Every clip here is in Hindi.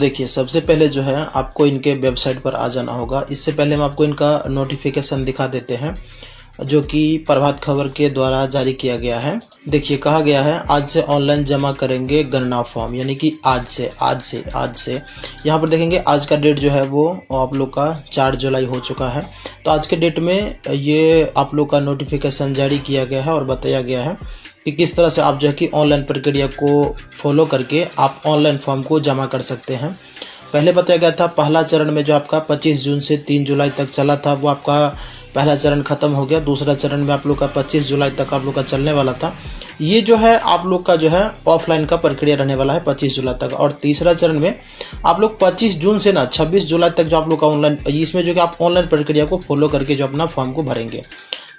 देखिए, सबसे पहले जो है आपको इनके वेबसाइट पर आ जाना होगा। इससे पहले हम आपको इनका नोटिफिकेशन दिखा देते हैं, जो कि प्रभात खबर के द्वारा जारी किया गया है। देखिए, कहा गया है आज से ऑनलाइन जमा करेंगे गणना फॉर्म, यानी कि आज से यहाँ पर देखेंगे आज का डेट जो है वो आप लोग का 4 जुलाई हो चुका है। तो आज के डेट में ये आप लोग का नोटिफिकेशन जारी किया गया है और बताया गया है कि किस तरह से आप जो है कि ऑनलाइन प्रक्रिया को फॉलो करके आप ऑनलाइन फॉर्म को जमा कर सकते हैं। पहले बताया गया था पहला चरण में जो आपका 25 जून से 3 जुलाई तक चला था, वो आपका पहला चरण खत्म हो गया। दूसरा चरण में आप लोग का 25 जुलाई तक आप लोग का चलने वाला था। ये जो है आप लोग का जो है ऑफलाइन का प्रक्रिया रहने वाला है 25 जुलाई तक। और तीसरा चरण में आप लोग 25 जून से ना 26 जुलाई तक जो आप लोग का ऑनलाइन, इसमें जो कि आप ऑनलाइन प्रक्रिया को फॉलो करके जो अपना फॉर्म को भरेंगे।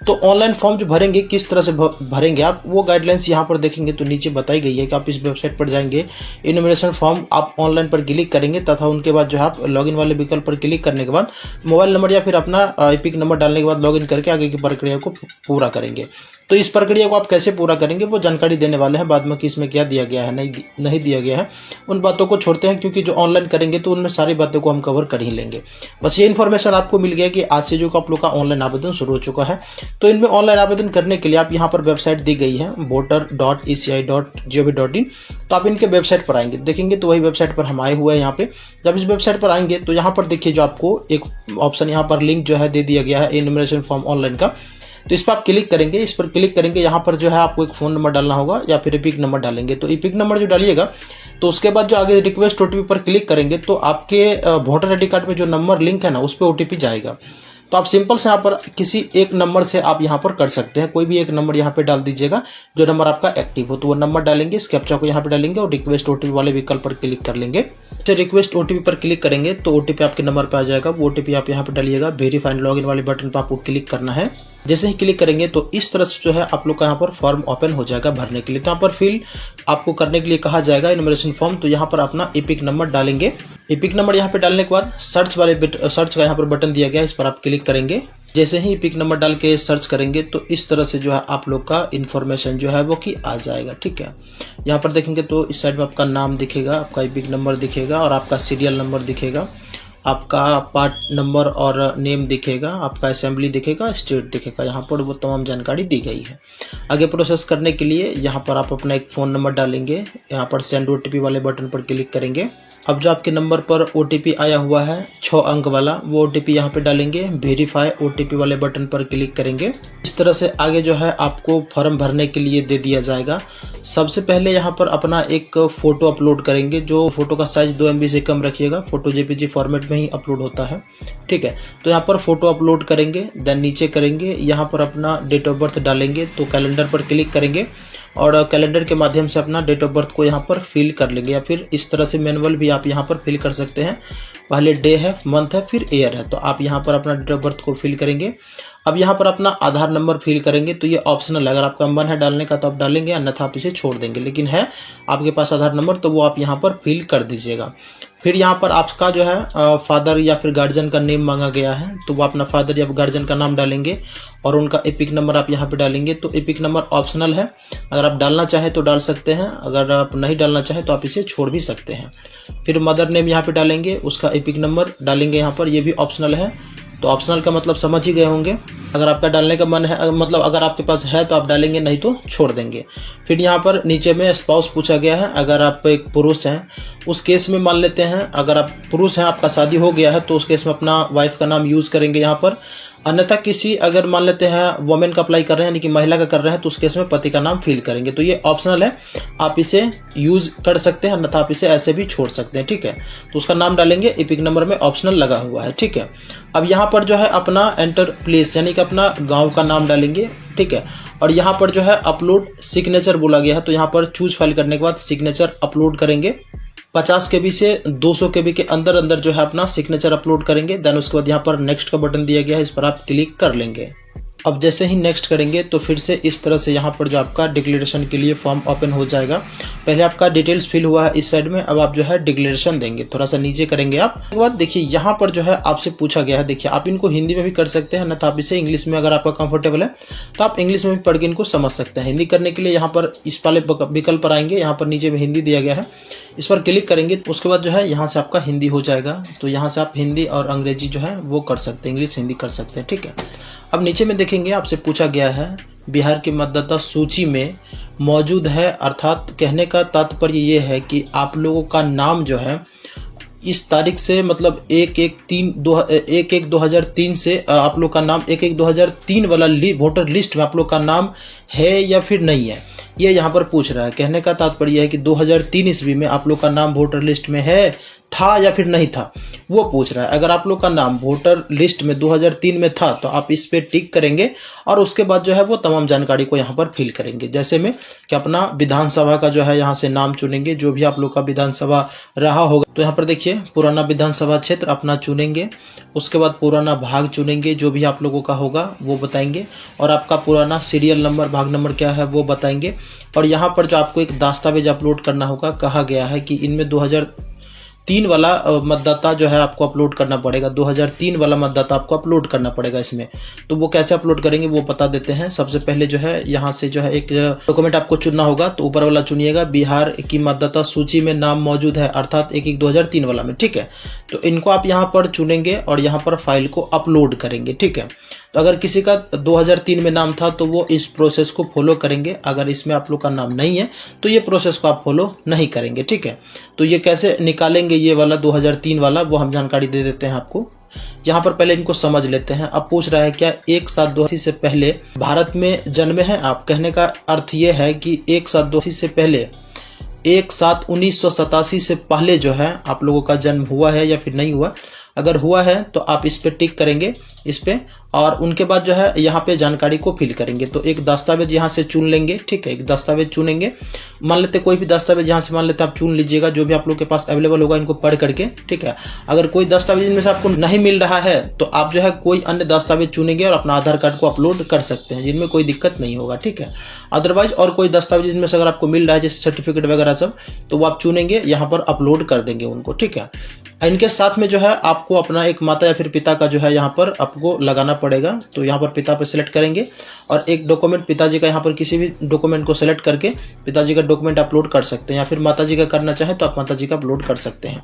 तो ऑनलाइन फॉर्म जो भरेंगे किस तरह से भरेंगे आप, वो गाइडलाइंस यहाँ पर देखेंगे तो नीचे बताई गई है कि आप इस वेबसाइट पर जाएंगे, इन्यूमरेशन फॉर्म आप ऑनलाइन पर क्लिक करेंगे तथा उनके बाद जो है आप लॉगिन वाले विकल्प पर क्लिक करने के बाद मोबाइल नंबर या फिर अपना एपिक नंबर डालने के बाद लॉगिन करके आगे की प्रक्रिया को पूरा करेंगे। तो इस प्रक्रिया को आप कैसे पूरा करेंगे वो जानकारी देने वाले हैं बाद में कि इसमें क्या दिया गया है नहीं दिया गया है, उन बातों को छोड़ते हैं, क्योंकि जो ऑनलाइन करेंगे तो उनमें सारी बातों को हम कवर कर ही लेंगे। बस ये इन्फॉर्मेशन आपको मिल गया कि आज से जो आप लोग का ऑनलाइन आवेदन शुरू हो चुका है। तो इनमें ऑनलाइन आवेदन करने के लिए आप यहाँ पर वेबसाइट दी गई है voter.eci.gov.in। तो आप इनके वेबसाइट पर आएंगे, देखेंगे तो वही वेबसाइट पर हम आए हुए हैं। यहाँ पे जब इस वेबसाइट पर आएंगे तो यहाँ पर देखिए जो आपको एक ऑप्शन यहाँ पर लिंक जो है दे दिया गया है इन्यूमरेशन फॉर्म ऑनलाइन का। तो इस पर आप क्लिक करेंगे, इस पर क्लिक करेंगे, यहाँ पर जो है आपको एक फ़ोन नंबर डालना होगा या फिर एपिक नंबर डालेंगे। तो एपिक नंबर जो डालिएगा तो उसके बाद जो आगे रिक्वेस्ट ओटीपी पर क्लिक करेंगे तो आपके वोटर आईडी कार्ड में जो नंबर लिंक है ना उस पर ओटीपी जाएगा। तो आप सिंपल से यहाँ पर किसी एक नंबर से आप यहाँ पर कर सकते हैं, कोई भी एक नंबर यहाँ पे डाल दीजिएगा जो नंबर आपका एक्टिव हो। तो वो नंबर डालेंगे, इस कैप्चा को यहाँ पे डालेंगे और रिक्वेस्ट ओटीपी वाले विकल्प पर क्लिक कर लेंगे। तो रिक्वेस्ट ओटीपी पर क्लिक करेंगे तो ओटीपी आपके नंबर पे आ जाएगा, वो ओटीपी आप यहाँ पे डालिएगा। वेरीफाइड लॉगिन वाले बटन पर आपको क्लिक करना है। जैसे ही क्लिक करेंगे तो इस तरह से जो है आप लोग का यहाँ पर फॉर्म ओपन हो जाएगा भरने के लिए। तो यहाँ पर फिल आपको करने के लिए कहा जाएगा इन्यूमरेशन फॉर्म। तो यहाँ पर अपना एपिक नंबर डालेंगे। एपिक नंबर यहाँ पे डालने के बाद सर्च का यहाँ पर बटन दिया गया, इस पर आप क्लिक करेंगे। जैसे ही एपिक नंबर डाल के सर्च करेंगे तो इस तरह से जो है आप लोग का इन्फॉर्मेशन जो है वो कि आ जाएगा। ठीक है, यहाँ पर देखेंगे तो इस साइड में आपका नाम दिखेगा, आपका एपिक नंबर दिखेगा और आपका सीरियल नंबर दिखेगा, आपका पार्ट नंबर और नेम दिखेगा, आपका असेंबली दिखेगा, स्टेट दिखेगा। यहाँ पर वो तमाम जानकारी दी गई है। आगे प्रोसेस करने के लिए यहाँ पर आप अपना एक फ़ोन नंबर डालेंगे, यहाँ पर सेंड ओटीपी वाले बटन पर क्लिक करेंगे। अब जो आपके नंबर पर ओटीपी आया हुआ है 6 अंक वाला, वो ओटीपी यहाँ पे डालेंगे। वेरीफाई ओटीपी वाले बटन पर क्लिक करेंगे। इस तरह से आगे जो है आपको फॉर्म भरने के लिए दे दिया जाएगा। सबसे पहले यहाँ पर अपना एक फ़ोटो अपलोड करेंगे, जो फोटो का साइज 2 MB से कम रखिएगा, फोटो जेपीजी फॉर्मेट में ही अपलोड होता है। ठीक है, तो यहाँ पर फोटो अपलोड करेंगे, देन नीचे करेंगे, यहाँ पर अपना डेट ऑफ बर्थ डालेंगे। तो कैलेंडर पर क्लिक करेंगे और कैलेंडर के माध्यम से अपना डेट ऑफ बर्थ को यहाँ पर फिल कर लेंगे, या फिर इस तरह से मैनुअल भी आप यहाँ पर फिल कर सकते हैं। पहले डे है, मंथ है, फिर ईयर है। तो आप यहाँ पर अपना डेट ऑफ बर्थ को फिल करेंगे। अब यहाँ पर अपना आधार नंबर फिल करेंगे। तो ये ऑप्शनल है, अगर आपका मन है डालने का तो आप डालेंगे, अन्यथा आप इसे छोड़ देंगे। लेकिन है आपके पास आधार नंबर तो वो आप यहाँ पर फिल कर दीजिएगा। फिर यहाँ पर आपका जो है फादर या फिर गार्जियन का नेम मांगा गया है, तो वो अपना फादर या गार्जियन का नाम डालेंगे और उनका एपिक नंबर आप यहाँ पे डालेंगे। तो एपिक नंबर ऑप्शनल है, अगर आप डालना चाहें तो डाल सकते हैं, अगर आप नहीं डालना चाहें तो आप इसे छोड़ भी सकते हैं। फिर मदर नेम यहाँ पे डालेंगे, उसका एपिक नंबर डालेंगे यहाँ पर, ये भी ऑप्शनल है। तो ऑप्शनल का मतलब समझ ही गए होंगे। अगर आपका डालने का मन है, मतलब अगर आपके पास है तो आप डालेंगे, नहीं तो छोड़ देंगे। फिर यहाँ पर नीचे में स्पाउस पूछा गया है, अगर आप एक पुरुष हैं उस केस में मान लेते हैं, अगर आप पुरुष हैं, आपका शादी हो गया है तो उस केस में अपना वाइफ का नाम यूज़ करेंगे यहाँ पर। अन्यथा किसी अगर मान लेते हैं वुमेन का अप्लाई कर रहे हैं, यानी कि महिला का कर रहे हैं, तो उस केस में पति का नाम फिल करेंगे। तो ये ऑप्शनल है, आप इसे यूज़ कर सकते हैं, अन्यथा आप इसे ऐसे भी छोड़ सकते हैं। ठीक है, तो उसका नाम डालेंगे, एपिक नंबर में ऑप्शनल लगा हुआ है। ठीक है, अब यहाँ पर जो है अपना एंटर प्लेस यानी कि अपना गांव का नाम डालेंगे। ठीक है, और यहाँ पर जो है अपलोड सिग्नेचर बोला गया है, तो यहाँ पर चूज फाइल करने के बाद सिग्नेचर अपलोड करेंगे। 50 KB से 200 KB के अंदर अंदर जो है अपना सिग्नेचर अपलोड करेंगे। देन उसके बाद यहाँ पर नेक्स्ट का बटन दिया गया है, इस पर आप क्लिक कर लेंगे। अब जैसे ही नेक्स्ट करेंगे तो फिर से इस तरह से यहाँ पर जो आपका डिक्लेरेशन के लिए फॉर्म ओपन हो जाएगा। पहले आपका डिटेल्स फिल हुआ है इस साइड में, अब आप जो है डिक्लेरेशन देंगे। थोड़ा सा नीचे करेंगे आप। उसके बाद देखिए यहाँ पर जो है आपसे पूछा गया है, देखिए आप इनको हिंदी में भी कर सकते हैं, न तो आप इसे इंग्लिश में, अगर आपका कंफर्टेबल है तो आप इंग्लिश में भी पढ़ के इनको समझ सकते हैं। हिंदी करने के लिए यहाँ पर इस वाले विकल्प पर आएंगे, यहाँ पर नीचे में हिंदी दिया गया है, इस पर क्लिक करेंगे तो उसके बाद जो है यहाँ से आपका हिंदी हो जाएगा। तो यहाँ से आप हिंदी और अंग्रेजी जो है वो कर सकते हैं, इंग्लिश हिंदी कर सकते हैं, ठीक है। अब नीचे में देखेंगे आपसे पूछा गया है बिहार की मतदाता सूची में मौजूद है, अर्थात कहने का तात्पर्य ये है कि आप लोगों का नाम जो है इस तारीख से मतलब 1/1/2003 से आप लोग का नाम 1/1/2003 वाला वोटर लिस्ट में आप लोग का नाम है या फिर नहीं है, ये यहाँ पर पूछ रहा है। कहने का तात्पर्य है कि 2003 ईस्वी में आप लोग का नाम वोटर लिस्ट में है, था या फिर नहीं था, वो पूछ रहा है। अगर आप लोग का नाम वोटर लिस्ट में 2003 में था तो आप इस पे टिक करेंगे और उसके बाद जो है वो तमाम जानकारी को यहाँ पर फिल करेंगे। जैसे में कि अपना विधानसभा का जो है यहाँ से नाम चुनेंगे, जो भी आप लोग का विधानसभा रहा होगा। तो यहाँ पर देखिए पुराना विधानसभा क्षेत्र अपना चुनेंगे, उसके बाद पुराना भाग चुनेंगे, जो भी आप लोगों का होगा वो बताएंगे, और आपका पुराना सीरियल नंबर भाग नंबर क्या है वो बताएंगे। और यहाँ पर जो आपको एक दस्तावेज अपलोड करना होगा, कहा गया है कि इनमें 2003 वाला मतदाता जो है आपको अपलोड करना पड़ेगा, 2003 वाला मतदाता आपको अपलोड करना पड़ेगा इसमें। तो वो कैसे अपलोड करेंगे वो बता देते हैं। सबसे पहले जो है यहाँ से जो है एक डॉक्यूमेंट आपको चुनना होगा, तो ऊपर वाला चुनिएगा, बिहार की मतदाता सूची में नाम मौजूद है, अर्थात 1/1/2003 वाला में, ठीक है। तो इनको आप यहाँ पर चुनेंगे और यहाँ पर फाइल को अपलोड करेंगे, ठीक है। तो अगर किसी का 2003 में नाम था तो वो इस प्रोसेस को फॉलो करेंगे, अगर इसमें आप लोग का नाम नहीं है तो ये प्रोसेस को आप फॉलो नहीं करेंगे, ठीक है। तो ये कैसे निकालेंगे ये वाला 2003 वाला, वो हम जानकारी दे देते हैं आपको। यहाँ पर पहले इनको समझ लेते हैं। अब पूछ रहा है क्या 1/7/82 से पहले भारत में जन्मे हैं आप। कहने का अर्थ ये है कि 1/7/82 से पहले 1/7/1987 से पहले जो है आप लोगों का जन्म हुआ है या फिर नहीं हुआ। अगर हुआ है तो आप इस पे टिक करेंगे, इस पे, और उनके बाद जो है यहाँ पे जानकारी को फिल करेंगे। तो एक दस्तावेज यहाँ से चुन लेंगे, ठीक है, एक दस्तावेज चुनेंगे। मान लेते कोई भी दस्तावेज यहाँ से मान लेते आप चुन लीजिएगा, जो भी आप लोग के पास अवेलेबल होगा इनको पढ़ करके, ठीक है। अगर कोई दस्तावेज इनमें से आपको नहीं मिल रहा है तो आप जो है कोई अन्य दस्तावेज चुनेंगे और अपना आधार कार्ड को अपलोड कर सकते हैं, जिनमें कोई दिक्कत नहीं होगा, ठीक है। अदरवाइज और कोई दस्तावेज इनमें से अगर आपको मिल रहा है जैसे सर्टिफिकेट वगैरह सब, तो वो आप चुनेंगे, यहाँ पर अपलोड कर देंगे उनको, ठीक है। इनके साथ में जो है आपको अपना एक माता या फिर पिता का जो है यहाँ पर आपको लगाना पड़ेगा। तो यहाँ पर पिता पे सिलेक्ट करेंगे और एक डॉक्यूमेंट पिताजी का, यहाँ पर किसी भी डॉक्यूमेंट को सिलेक्ट करके पिताजी का डॉक्यूमेंट अपलोड कर सकते हैं, या फिर माताजी का करना चाहें तो आप माताजी का अपलोड कर सकते हैं।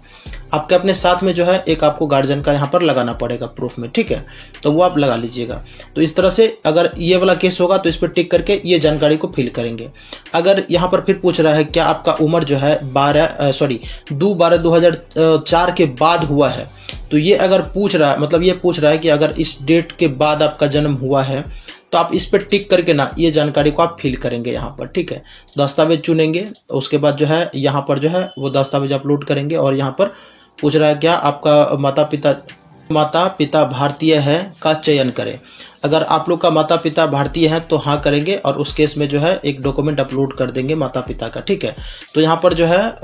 आपके अपने साथ में जो है एक आपको गार्जियन का यहाँ पर लगाना पड़ेगा प्रूफ में, ठीक है, तो वो आप लगा लीजिएगा। तो इस तरह से अगर ये वाला केस होगा तो इस पर टिक करके ये जानकारी को फिल करेंगे। अगर यहाँ पर फिर पूछ रहा है क्या आपका उम्र जो है 2/12/2004 के बाद हुआ है, तो ये अगर पूछ रहा है, मतलब ये पूछ रहा है कि अगर इस डेट के बाद आपका जन्म हुआ है तो आप इस पर टिक करके ना ये जानकारी को आप फिल करेंगे यहाँ पर, ठीक है। दस्तावेज चुनेंगे, उसके बाद जो है यहाँ पर जो है वो दस्तावेज अपलोड करेंगे। और यहाँ पर पूछ रहा है क्या आपका माता पिता भारतीय है का चयन करें। अगर आप लोग का माता पिता भारतीय हैं तो हाँ करेंगे, और उस केस में जो है एक डॉक्यूमेंट अपलोड कर देंगे माता पिता का, ठीक है। तो यहाँ पर जो है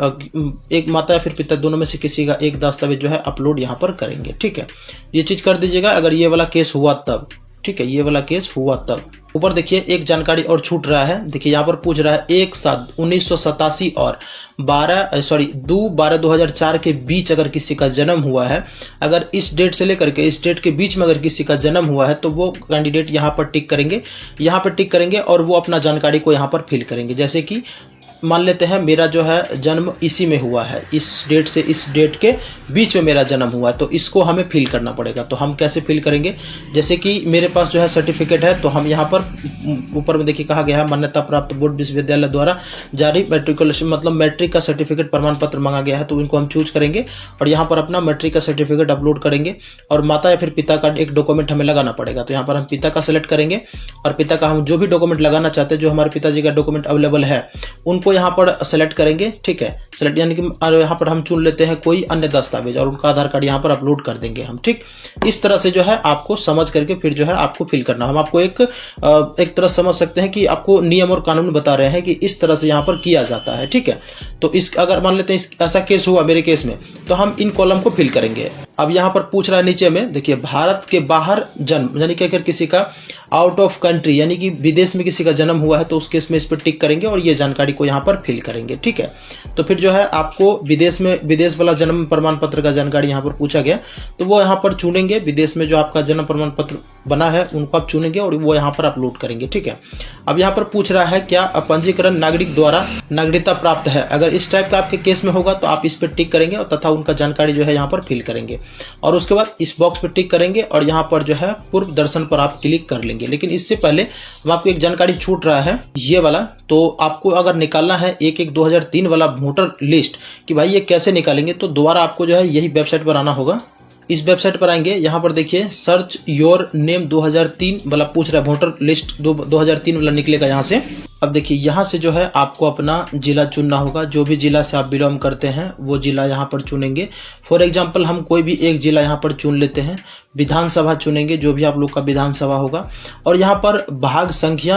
एक माता या फिर पिता दोनों में से किसी का एक दस्तावेज जो है अपलोड यहाँ पर करेंगे, ठीक है। ये चीज कर दीजिएगा अगर ये वाला केस हुआ तब, ठीक है, ये वाला केस हुआ तब। ऊपर देखिए एक जानकारी और छूट रहा है, देखिए यहाँ पर पूछ रहा है 1/7/1987 और 2/12/2004 के बीच अगर किसी का जन्म हुआ है, अगर इस डेट से लेकर के इस डेट के बीच में अगर किसी का जन्म हुआ है तो वो कैंडिडेट यहाँ पर टिक करेंगे, यहाँ पर टिक करेंगे और वो अपना जानकारी को यहाँ पर फिल करेंगे। जैसे कि मान लेते हैं मेरा जो है जन्म इसी में हुआ है, इस डेट से इस डेट के बीच में मेरा जन्म हुआ है, तो इसको हमें फिल करना पड़ेगा। तो हम कैसे फिल करेंगे, जैसे कि मेरे पास जो है सर्टिफिकेट है, तो हम यहाँ पर ऊपर में देखिए कहा गया है मान्यता प्राप्त बोर्ड विश्वविद्यालय द्वारा जारी मैट्रिकुलेशन, मतलब मैट्रिक का सर्टिफिकेट प्रमाण पत्र मांगा गया है, तो इनको हम चूज करेंगे और यहाँ पर अपना मैट्रिक का सर्टिफिकेट अपलोड करेंगे। और माता या फिर पिता का एक डॉक्यूमेंट हमें लगाना पड़ेगा, तो यहाँ पर हम पिता का सिलेक्ट करेंगे और पिता का हम जो भी डॉक्यूमेंट लगाना चाहते हैं, जो हमारे पिताजी का डॉक्यूमेंट अवेलेबल है, उनको यहाँ पर सेलेक्ट करेंगे, ठीक है। सेलेक्ट यानी कि यहाँ पर हम चुन लेते हैं कोई अन्य दस्तावेज और उनका आधार कार्ड यहाँ पर अपलोड कर देंगे हम, ठीक। इस तरह से जो है आपको समझ करके फिर जो है आपको फिल करना। हम आपको एक तरह समझ सकते हैं कि आपको नियम और कानून बता रहे हैं कि इस तरह से यहाँ पर किया जाता है, ठीक है। तो इस अगर मान लेते हैं ऐसा केस हुआ मेरे केस में, तो हम इन कॉलम को फिल करेंगे। अब यहाँ पर पूछ रहा है नीचे में, देखिए भारत के बाहर जन्म, यानी कि अगर किसी का आउट ऑफ कंट्री यानी कि विदेश में किसी का जन्म हुआ है तो उस केस में इस पर टिक करेंगे और ये जानकारी को यहाँ पर फिल करेंगे। ठीक है, तो फिर जो है आपको विदेश वाला जन्म प्रमाण पत्र का जानकारी यहाँ पर पूछा गया तो वो यहाँ पर चुनेंगे, विदेश में जो आपका जन्म प्रमाण पत्र बना है उनको आप चुनेंगे और वो यहाँ पर अपलोड करेंगे। ठीक है, अब यहाँ पर पूछ रहा है क्या पंजीकरण नागरिक द्वारा नागरिकता प्राप्त है, अगर इस टाइप का आपके केस में होगा तो आप इस पर टिक करेंगे और तथा उनका जानकारी जो है यहाँ पर फिल करेंगे और उसके बाद इस बॉक्स पर टिक करेंगे और यहाँ पर जो है पूर्व दर्शन पर आप क्लिक कर लेंगे। लेकिन इससे पहले हम आपको एक जानकारी छूट रहा है ये वाला, तो आपको अगर निकालना है 1/1/2003 वाला वोटर लिस्ट कि भाई ये कैसे निकालेंगे, तो दोबारा आपको जो है यही वेबसाइट पर आना होगा। इस वेबसाइट पर आएंगे, यहाँ पर देखिए सर्च योर नेम 2003 वाला पूछ रहा है, वोटर लिस्ट 2003 वाला निकलेगा यहाँ से। अब देखिए यहाँ से जो है आपको अपना जिला चुनना होगा, जो भी जिला से आप बिलोंग करते हैं वो जिला यहाँ पर चुनेंगे। फॉर एग्जांपल हम कोई भी एक जिला यहाँ पर चुन लेते हैं, विधानसभा चुनेंगे जो भी आप लोग का विधानसभा होगा और यहाँ पर भाग संख्या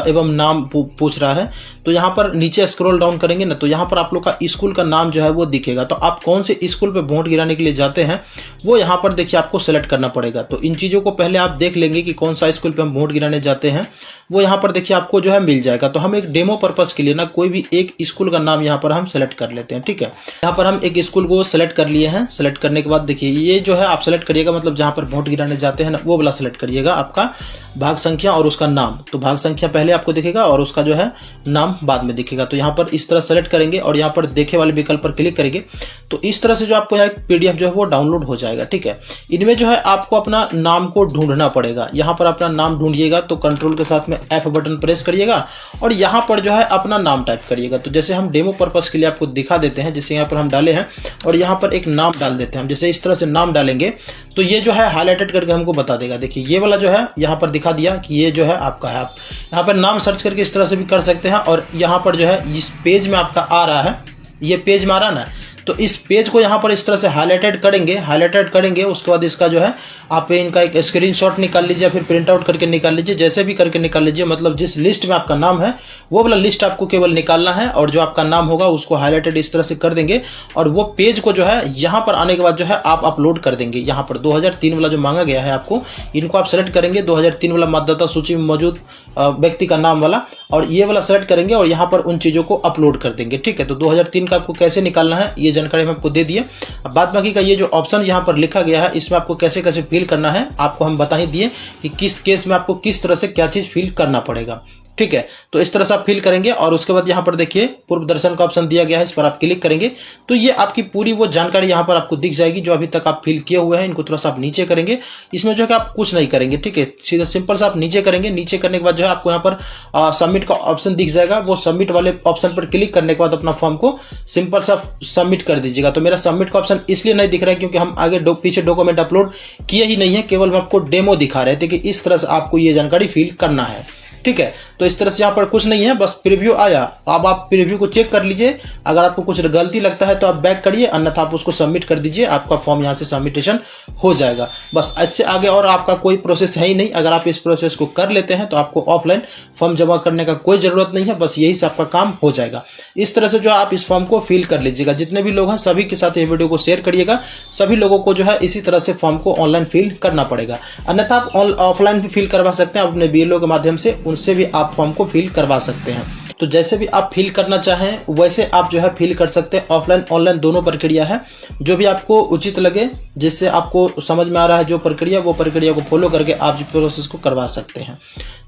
एवं नाम पूछ रहा है, तो यहाँ पर नीचे स्क्रॉल डाउन करेंगे ना तो यहाँ पर आप लोग का स्कूल का नाम जो है वो दिखेगा। तो आप कौन से स्कूल पे वोट गिराने के लिए जाते हैं वो यहाँ पर देखिए आपको सेलेक्ट करना पड़ेगा। तो इन चीज़ों को पहले आप देख लेंगे कि कौन सा स्कूल पे हम वोट गिराने जाते हैं, वो यहाँ पर देखिए आपको जो है मिल जाएगा। तो हम एक डेमो पर्पस के लिए ना कोई भी एक स्कूल का नाम यहाँ पर हम सेलेक्ट कर लेते हैं। ठीक है, यहाँ पर हम एक स्कूल को सेलेक्ट कर लिए हैं। सेलेक्ट करने के बाद देखिए ये जो है आप सेलेक्ट करिएगा, मतलब जहाँ पर वोट गिराने जाते हैं ना वो वाला सेलेक्ट करिएगा, आपका भाग संख्या और उसका नाम। तो भाग संख्या पहले आपको दिखेगा और उसका जो है नाम बाद में दिखेगा। तो यहाँ पर इस तरह सेलेक्ट करेंगे और यहाँ पर देखे वाले विकल्प पर क्लिक करेंगे तो इस तरह से जो आपको यहाँ PDF जो है वो डाउनलोड हो जाएगा। ठीक है, इनमें जो है आपको अपना नाम को ढूंढना पड़ेगा। यहाँ पर अपना नाम ढूंढिएगा तो कंट्रोल के साथ में F बटन प्रेस करिएगा और यहाँ पर जो है अपना नाम टाइप करिएगा। तो जैसे हम डेमो पर्पस के लिए आपको दिखा देते हैं, जैसे यहाँ पर हम डाले हैं और यहाँ पर एक नाम डाल देते हैं हम। जैसे इस तरह से नाम डालेंगे तो ये जो है हाईलाइटेड करके हमको बता देगा। देखिए ये वाला जो है यहाँ पर दिखा दिया कि ये जो है आपका है। आप यहाँ पर नाम सर्च करके इस तरह से भी कर सकते हैं और यहाँ पर जो है इस पेज में आपका आ रहा है, ये पेज में आ रहा है ना, तो इस पेज को यहाँ पर इस तरह से हाईलाइटेड करेंगे। उसके बाद इसका जो है आप इनका एक स्क्रीनशॉट निकाल लीजिए, फिर प्रिंट आउट करके निकाल लीजिए, जैसे भी करके निकाल लीजिए। मतलब जिस लिस्ट में आपका नाम है वो वाला लिस्ट आपको केवल निकालना है और जो आपका नाम होगा उसको हाईलाइटेड इस तरह से कर देंगे और वो पेज को जो है यहाँ पर आने के बाद जो है आप अपलोड कर देंगे। यहाँ पर 2003 वाला जो मांगा गया है आपको, इनको आप सेलेक्ट करेंगे, 2003 वाला मतदाता सूची में मौजूद व्यक्ति का नाम वाला, और ये वाला सेलेक्ट करेंगे और यहाँ पर उन चीज़ों को अपलोड कर देंगे। ठीक है, तो 2003 का आपको कैसे निकालना है ये जानकारी हम आपको दे दिए। अब बाद बाकी का ये जो ऑप्शन यहाँ पर लिखा गया है इसमें आपको कैसे कैसे फिल करना है आपको हम बता ही दिए कि किस केस में आपको किस तरह से क्या चीज फिल करना पड़ेगा। ठीक है, तो इस तरह से आप फिल करेंगे और उसके बाद यहाँ पर देखिए पूर्व दर्शन का ऑप्शन दिया गया है, इस पर आप क्लिक करेंगे तो ये आपकी पूरी वो जानकारी यहाँ पर आपको दिख जाएगी जो अभी तक आप फिल किए हुए हैं। इनको थोड़ा सा आप नीचे करेंगे, इसमें जो है आप कुछ नहीं करेंगे। ठीक है, सीधा सिंपल सा आप नीचे करेंगे। नीचे करने के बाद जो है आपको यहाँ पर सबमिट का ऑप्शन दिख जाएगा, वो सबमिट वाले ऑप्शन पर क्लिक करने के बाद अपना फॉर्म को सिंपल सा सबमिट कर दीजिएगा। तो मेरा सबमिट का ऑप्शन इसलिए नहीं दिख रहा है क्योंकि हम आगे पीछे डॉक्यूमेंट अपलोड किए ही नहीं है, केवल हम आपको डेमो दिखा रहे थे कि इस तरह से आपको ये जानकारी फिल करना है। ठीक है, तो इस तरह से यहाँ पर कुछ नहीं है, बस प्रीव्यू आया। अब आप प्रीव्यू को चेक कर लीजिए, अगर आपको कुछ गलती लगता है तो आप बैक करिए, अन्यथा आप उसको सबमिट कर दीजिए, आपका फॉर्म यहाँ से सबमिटेशन हो जाएगा। बस इससे आगे और आपका कोई प्रोसेस है ही नहीं। अगर आप इस प्रोसेस को कर लेते हैं तो आपको ऑफलाइन फॉर्म जमा करने का कोई जरूरत नहीं है, बस यही से आपका काम हो जाएगा। इस तरह से जो आप इस फॉर्म को फिल कर लीजिएगा। जितने भी लोग हैं सभी के साथ ये वीडियो को शेयर करिएगा, सभी लोगों को जो है इसी तरह से फॉर्म को ऑनलाइन फिल करना पड़ेगा, अन्यथा आप ऑफलाइन भी फिल करवा सकते हैं अपने BLO के माध्यम से, उनसे भी आप फॉर्म को फिल करवा सकते हैं। तो जैसे भी आप फिल करना चाहें वैसे आप जो है फिल कर सकते हैं। ऑफलाइन ऑनलाइन दोनों प्रक्रिया है, जो भी आपको उचित लगे, जिससे आपको समझ में आ रहा है जो प्रक्रिया, वो प्रक्रिया को फॉलो करके आप जो प्रोसेस को करवा सकते हैं।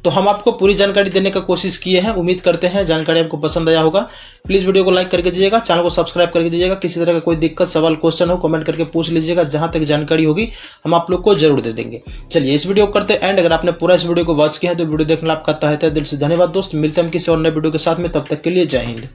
तो हम आपको पूरी जानकारी देने का कोशिश किए हैं, उम्मीद करते हैं जानकारी आपको पसंद आया होगा। प्लीज़ वीडियो को लाइक करके दीजिएगा, चैनल को सब्सक्राइब करके दीजिएगा। किसी तरह का कोई दिक्कत, सवाल, क्वेश्चन हो कमेंट करके पूछ लीजिएगा, जहां तक जानकारी होगी हम आप लोग को जरूर दे देंगे। चलिए इस वीडियो को करते हैं एंड। अगर आपने पूरा इस वीडियो को वॉच किया है तो वीडियो देखने आपका तहे दिल से धन्यवाद दोस्त। मिलते हैं हम किसी और नए वीडियो के साथ में, तब तक के लिए जय हिंद।